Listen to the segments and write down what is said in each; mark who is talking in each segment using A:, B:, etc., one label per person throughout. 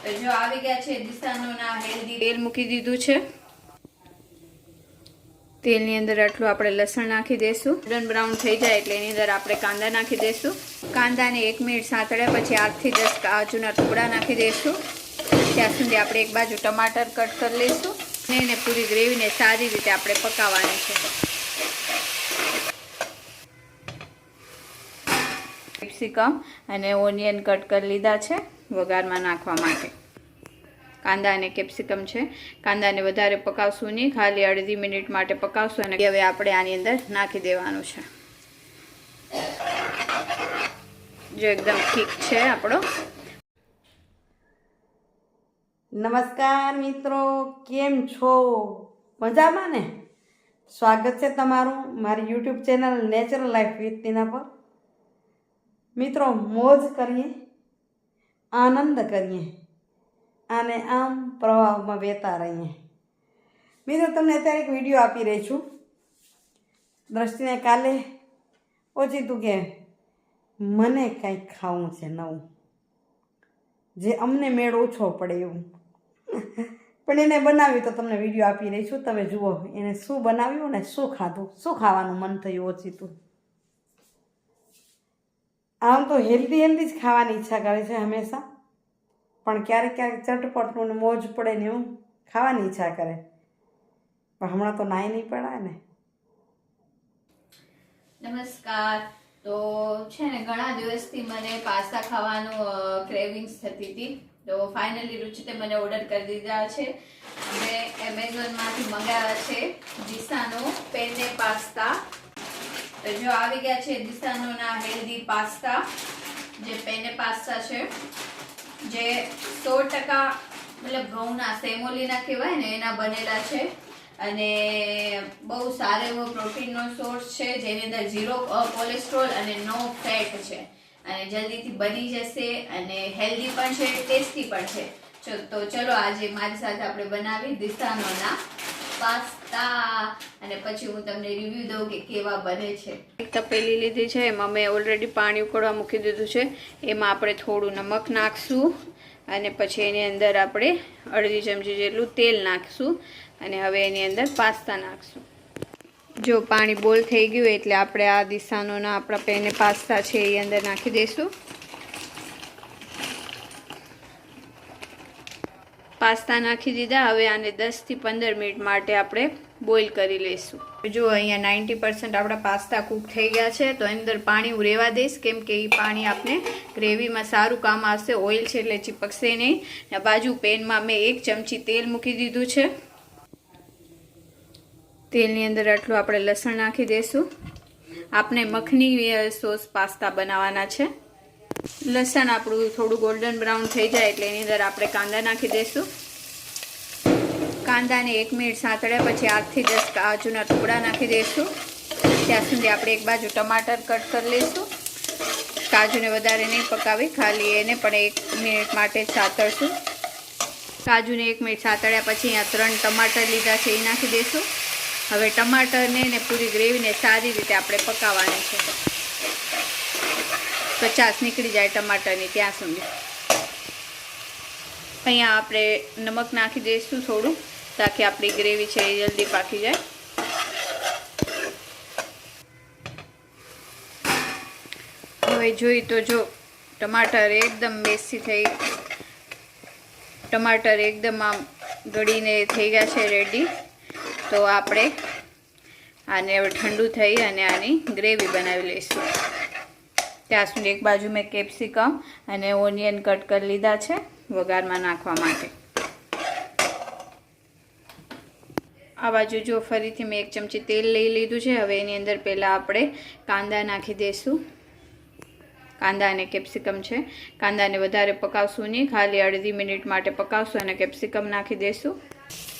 A: તો જો આવી ગયા છે દિશાનોના હેલ્ધી તેલ મૂકી દીધું છે। તેલની અંદર આટલું આપણે લસણ નાખી દઈશું। ગોલ્ડન બ્રાઉન થઈ જાય એટલે એની અંદર આપણે કાંદા નાખી દઈશું। કાંદાને 1 મિનિટ સાંતળ્યા પછી 8 થી 10 કાજુના ટુકડા નાખી દઈશું। ત્યાં સુધી આપણે એક બાજુ ટમાટર કટ કરી લઈશું અને એને પૂરી ગ્રેવીને સારી રીતે આપણે પકાવવાની છે। કેપ્સિકમ અને ઓનિયન કટ કરી લીધા છે વઘારમાં નાખવા માટે। કાંદા અને કેપ્સિકમ છે, કાંદાને વધારે પકાવશું નહીં, ખાલી અડધી મિનિટ માટે પકાવશું અને હવે આપણે આની અંદર નાખી દેવાનું છે। જો એકદમ ઠીક છે આપણો।
B: નમસ્કાર મિત્રો, કેમ છો? મજામાં ને? સ્વાગત છે તમારું મારી YouTube channel natural life with Tina પર। મિત્રો, મોજ કરીએ, આનંદ કરીએ અને આમ પ્રવાહમાં વહેતા રહીએ। મિત્રો, તમને અત્યારે એક વિડીયો આપી રહી છું। દ્રષ્ટિને કાલે ઓછીતું કે મને કંઈક ખાવું છે નવું, જે અમને મેળ ઓછો પડે એવું, પણ એને બનાવ્યું તો તમને વિડીયો આપી રહી છું। તમે જુઓ એને શું બનાવ્યું ને શું ખાધું, શું ખાવાનું મન થયું ઓછીતું। આમ તો હેલ્ધી જ ખાવાની ઈચ્છા કરે છે હંમેશા, પણ ક્યારેક ક્યારેક ચટપટનું ને મોજ પડે ને એવું ખાવાની ઈચ્છા કરે, પણ હમણાં તો નાઈ નહીં પડાય ને।
A: નમસ્કાર। તો છે ને ઘણા દિવસથી મને પાસ્તા ખાવાનું ક્રેવિંગ્સ થતી હતી, તો ફાઇનલી રુચિતે મને ઓર્ડર કરી દીધા છે। મેં એમેઝોનમાંથી મંગાવ્યા છે દિશાનો પેને પાસ્તા। તો જો આવી ગયા છે દિશાનોના હેલ્ધી પાસ્તા, જે પેને પાસ્તા છે, જે 100% મતલબ ઘઉંના સેમોલીના કહેવાય ને એના બનેલા છે અને બહુ સારો એવો પ્રોટીનનો સોર્સ છે, જેની અંદર 0 કોલેસ્ટ્રોલ અને નો ફેટ છે અને જલ્દીથી બની જશે અને હેલ્ધી પણ છે, ટેસ્ટી પણ છે। તો ચલો આજે મારી સાથે આપણે બનાવી દિશાનોના પાસ્તા અને પછી હું તમને રિવ્યુ દઉં કે કેવા બને છે। એક તપેલી લીધી છે, એમાં મેં ઓલરેડી પાણી ઉકળવા મૂકી દીધું છે। એમાં આપણે થોડું નમક નાખશું અને પછી એની અંદર આપણે અડધી ચમચી જેટલું તેલ નાખશું અને હવે એની અંદર પાસ્તા નાખશું। જો પાણી બોલ થઈ ગયું એટલે આપણે આ દિશાનોના આપણા પેને પાસ્તા છે એ અંદર નાખી દઈશું। પાસ્તા નાખી દીધા। હવે આને 10 થી 15 મિનિટ માટે આપણે બોઇલ કરી લઈશું। જો અહીંયા 90% આપણા પાસ્તા કૂક થઈ ગયા છે, તો એની અંદર પાણી હું રહેવા દઈશ, કેમ કે એ પાણી આપણે ગ્રેવીમાં સારું કામ આવશે। ઓઇલ છે એટલે ચીપકશે નહીં। ને બાજુ પેનમાં મેં 1 ચમચી તેલ મૂકી દીધું છે। તેલની અંદર આટલું આપણે લસણ નાખી દઈશું। આપણે મખની સોસ પાસ્તા બનાવવાના છે। લસણ આપણું થોડું ગોલ્ડન બ્રાઉન થઈ જાય એટલે એની અંદર આપણે કાંદા નાખી દઈશું। કાંદાને 1 મિનિટ સાંતળ્યા પછી 8 થી 10 કાજુના ટુકડા નાખી દઈશું। ત્યાં સુધી આપણે એક બાજુ ટમાટર કટ કરી લઈશું। કાજુને વધારે નહીં પકાવી, ખાલી એને પણ 1 મિનિટ માટે સાતળશું। કાજુને 1 મિનિટ સાતળ્યા પછી અહીંયા 3 ટમાટર લીધા છે એ નાખી દઈશું। હવે ટમાટરને ને પૂરી ગ્રેવીને સારી રીતે આપણે પકાવવાની છે, 50 નીકળી જાય ટમાટરની ત્યાં સુધી। અહીંયા આપણે નમક નાખી દઈશું થોડું, તાકી આપણી ગ્રેવી છે એ જલ્દી પાકી જાય। હવે જોઈ તો જો ટમાટર એકદમ મેસી થઈ, ટમાટર એકદમ આમ ગળીને થઈ ગયા છે રેડી। તો આપણે આને હવે ઠંડુ થઈ અને આની ગ્રેવી બનાવી લઈશું। ત્યાં સુધી એક બાજુ મેં કેપ્સિકમ અને ઓનિયન કટ કરી લીધા છે વઘારમાં નાખવા માટે। આ બાજુ જો ફરીથી મેં 1 ચમચી તેલ લઈ લીધું છે। હવે એની અંદર પહેલાં આપણે કાંદા નાખી દઈશું। કાંદા અને કેપ્સિકમ છે, કાંદાને વધારે પકાવશું નહીં, ખાલી અડધી મિનિટ માટે પકાવશું અને કેપ્સિકમ નાખી દઈશું।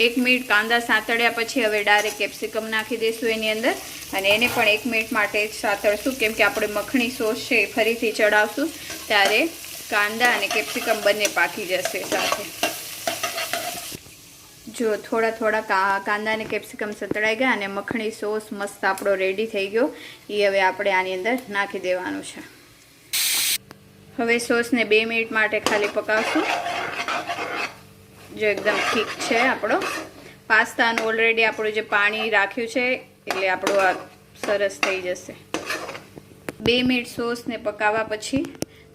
A: 1 મિનિટ કાંદા સાંતળ્યા પછી હવે ડાયરેક્ટ કેપ્સિકમ નાખી દઈશું એની અંદર અને એને પણ 1 મિનિટ માટે જ સાતળશું, કેમ કે આપણે મખણી સોસ છે એ ફરીથી ચડાવશું ત્યારે કાંદા અને કેપ્સિકમ બંને પાકી જશે સાથે। જો થોડા કાંદા અને કેપ્સિકમ સતળાઈ ગયા અને મખણી સોસ મસ્ત આપણો રેડી થઈ ગયો, એ હવે આપણે આની અંદર નાખી દેવાનું છે। હવે સોસને 2 મિનિટ માટે ખાલી પકાવશું। જો એકદમ ઠીક છે આપણો પાસ્તાનું ઓલરેડી આપણું જે પાણી રાખ્યું છે એટલે આપણું આ સરસ થઈ જશે. 2 મિનિટ સોસને પકાવવા પછી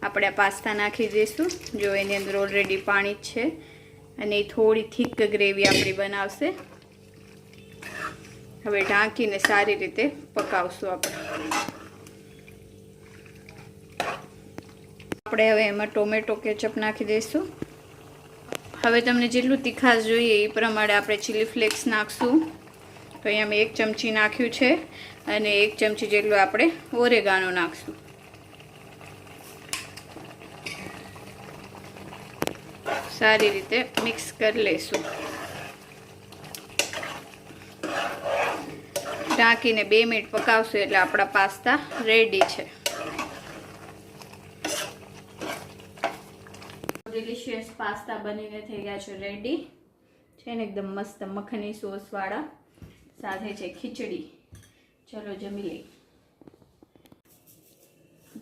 A: આપણે આ પાસ્તા નાખી દઈશું. જો એની અંદર ઓલરેડી પાણી જ છે અને એ થોડી થીક ગ્રેવી આપણી બનાવશે. હવે ઢાંકીને સારી રીતે પકાવશું આપણે હવે એમાં ટોમેટો કેચઅપ નાખી દઈશું. હવે તમને જેટલું તીખાશ જોઈએ એ પ્રમાણે આપણે ચીલી ફ્લેક્સ નાખશું. તો અહીંયા મેં 1 ચમચી નાખ્યું છે અને 1 ચમચી જેટલું આપણે ઓરેગાનો નાખશું. સારી રીતે મિક્સ કરી લઈશું. ઢાંકીને 2 મિનિટ પકાવશું એટલે આપણા પાસ્તા રેડી છે. ડિલિશિયસ પાસ્તા બનીને થઈ ગયા છે રેડી છે ને એકદમ મસ્ત મખની સોસ વાળા. સાથે છે ખીચડી. ચલો જમી લઈએ.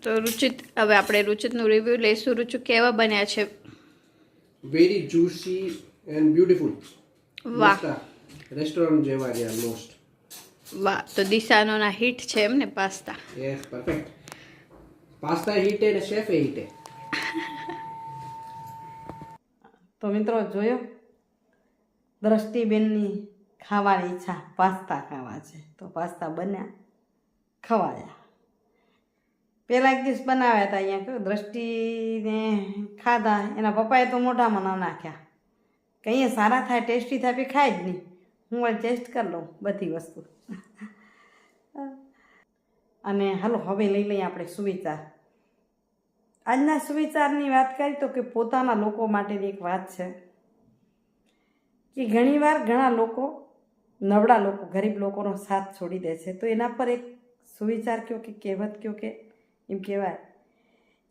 A: તો રુચિત, હવે આપણે રુચિતનું રિવ્યુ લઈશું. રુચિ કેવા બન્યા છે?
C: Very juicy and beautiful.
A: વાહ
C: રેસ્ટોરન્ટ જેવા છે ઓલમોસ્ટ.
A: વાહ, તો દિશાનો ના હિટ છે એમ ને pasta?
C: Yes, perfect. Pasta hit અને શેફ હિટ.
B: તો મિત્રો જોયો, દ્રષ્ટિબેનની ખાવાની ઈચ્છા પાસ્તા ખાવા છે તો પાસ્તા બન્યા, ખવાયા. પહેલાં એક દિવસ બનાવ્યા હતા અહીંયા કહ્યું, દ્રષ્ટિને ખાધા, એના પપ્પાએ તો મોઢામાં ન નાખ્યા કે અહીંયા સારા થાય, ટેસ્ટી થાય, બી ખાય જ નહીં. હું વળી ટેસ્ટ કરી લઉં બધી વસ્તુ. અને હાલો હવે લઈ લઈએ આપણે સુવિચાર. આજના સુવિચારની વાત કરી તો કે પોતાના લોકો માટેની એક વાત છે કે ઘણીવાર ઘણા લોકો, નબળા લોકો, ગરીબ લોકોનો સાથ છોડી દે છે. તો એના પર એક સુવિચાર કયો કે કહેવત કયો કે એમ કહેવાય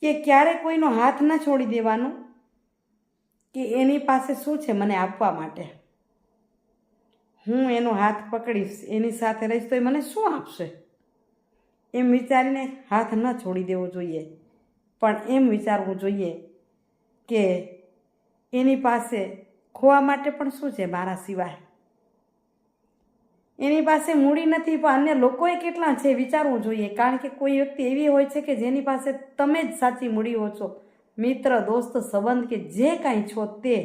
B: કે ક્યારે કોઈનો હાથ ન છોડી દેવાનો, કે એની પાસે શું છે મને આપવા માટે, હું એનો હાથ પકડીશ, એની સાથે રહીશ તો એ મને શું આપશે, એમ વિચારીને હાથ ન છોડી દેવો જોઈએ. પણ એમ વિચારવું જોઈએ કે એની પાસે ખોવા માટે પણ શું છે મારા સિવાય. એની પાસે મૂડી નથી પણ અન્ય લોકોએ કેટલા છે વિચારવું જોઈએ. કારણ કે કોઈ વ્યક્તિ એવી હોય છે કે જેની પાસે તમે જ સાચી મૂડી હો છો. મિત્ર, દોસ્ત, સંબંધ કે જે કાંઈ છો તે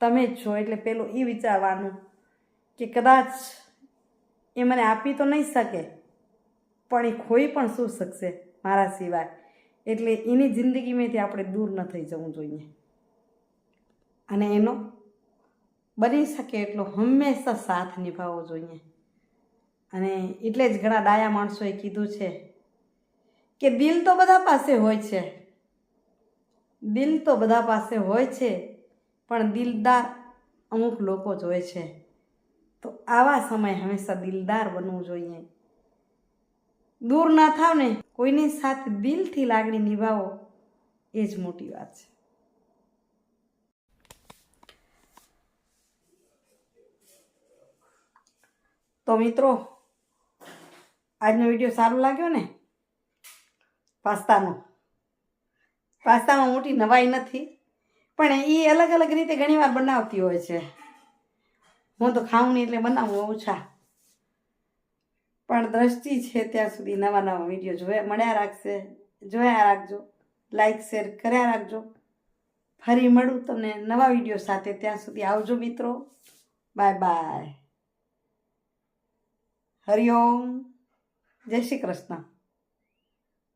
B: તમે જ છો. એટલે પેલું એ વિચારવાનું કે કદાચ એ મને આપી તો નહીં શકે પણ એ ખોઈ પણ શું શકશે મારા સિવાય. એટલે એની જિંદગીમાંથી આપણે દૂર ન થઈ જવું જોઈએ અને એનો બની શકે એટલો હંમેશા સાથ નિભાવવો જોઈએ. અને એટલે જ ઘણા ડાયા માણસોએ કીધું છે કે દિલ તો બધા પાસે હોય છે, દિલ તો બધા પાસે હોય છે, પણ દિલદાર અમુક લોકો જ હોય છે. તો આવા સમયે હંમેશા દિલદાર બનવું જોઈએ. દૂર ના થાવ ને, કોઈની સાથે દિલથી લાગણી નિભાવો, એ જ મોટી વાત છે. તો મિત્રો, આજનો વિડીયો સારો લાગ્યો ને? પાસ્તામાં મોટી નવાઈ નથી, પણ એ અલગ અલગ રીતે ઘણીવાર બનાવતી હોય છે. હું તો ખાઉં નહીં એટલે બનાવું ઓછા, પણ દ્રષ્ટિ છે ત્યાં સુધી નવા નવા વિડીયો જોયા રાખજો. લાઈક શેર કર્યા રાખજો. ફરી મળું તમને નવા વિડીયો સાથે. ત્યાં સુધી આવજો મિત્રો. Bye bye. હરિઓમ. જય શ્રી કૃષ્ણ.